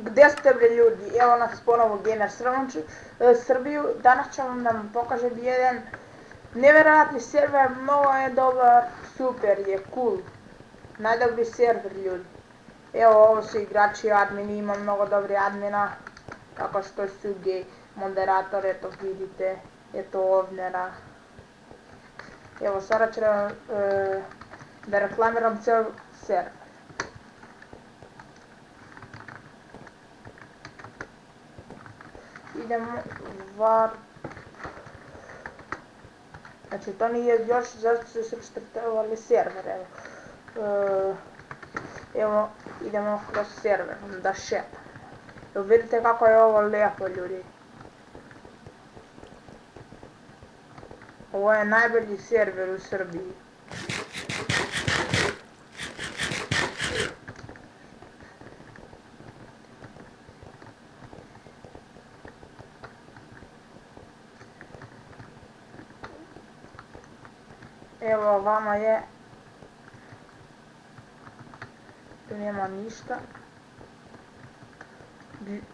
Gdje ste bre ljudi? Evo nas ponovo Gamer Srbiju. Danas ćemo da vam pokažem jedan nevjerojatni server, mnogo je dobar, super je, cool. Najdobri server ljudi. Evo ovo su igrači, admini, ima mnogo dobri admina. Kako što su gej moderator, eto vidite, eto ovnera. Evo sada ću da reklamiram cel server. Idemo var. Znači to nije još zašto su se restartovali server, evo. Evo idemo kroz server da šetam. Evo vidite kako je ovo lijepo ljudi. Ovo je najbolji server u Srbiji. Evo vama je. Tu nema ništa.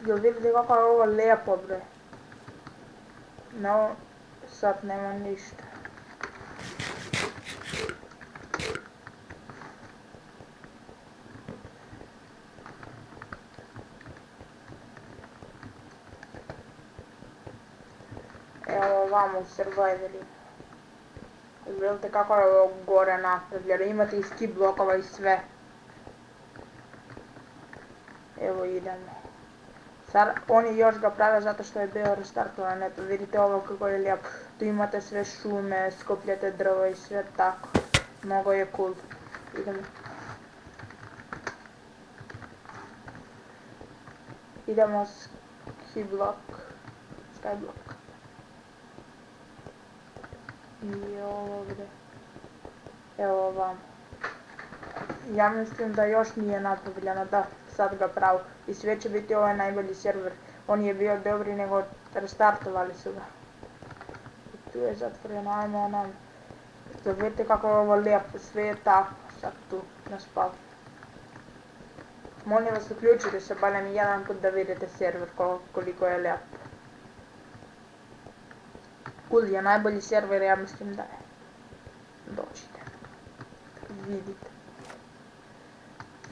Jel vidite kako je ovo lijepo bre. No, sad nema ništa. Evo vamo u Survivoru. Vidite kako je ovo gore napravljeno, imate i ski blokova i sve. Evo idemo. Sad oni još ga prave zato što je bio restartovan, eto vidite ovo kako je lijepo. Tu imate sve šume, skupljate drvo i sve tako. Mnogo je cool. Idemo. Idemo skyblock. I ovdje. Evo vam. Ja mislim da još nije napravljeno, da sad ga pravu. I sve će biti ovaj najbolji server. On je bio dobri nego restartovali su ga. I tu je zatvoreno, ajmo nam. Vidite kako je ovo lijepo, sve je tako sad tu na spavu. Molim vas uključite se barem jedan put da vidite server koliko je lijepo. Cool je najbolji server, ja mislim da je. Dođite. Vidite.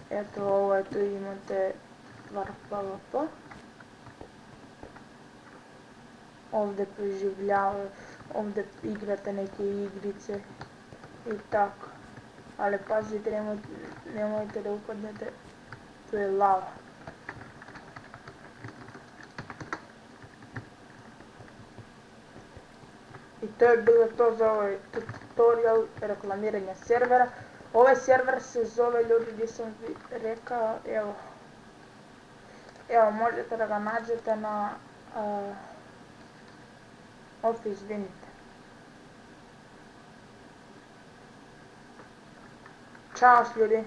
Eto ovo je tu imate PvP. Ovdje preživljavaju, ovdje igrate neke igrice i tako. Ali pazite, nemojte da upadnete, tu je lava. I to je bilo to za ovaj tutorial reklamiranja servera. Ovaj server se zove, ljudi, gdje sam rekao, evo možete da ga nađete na izvinite. Ćao ljudi.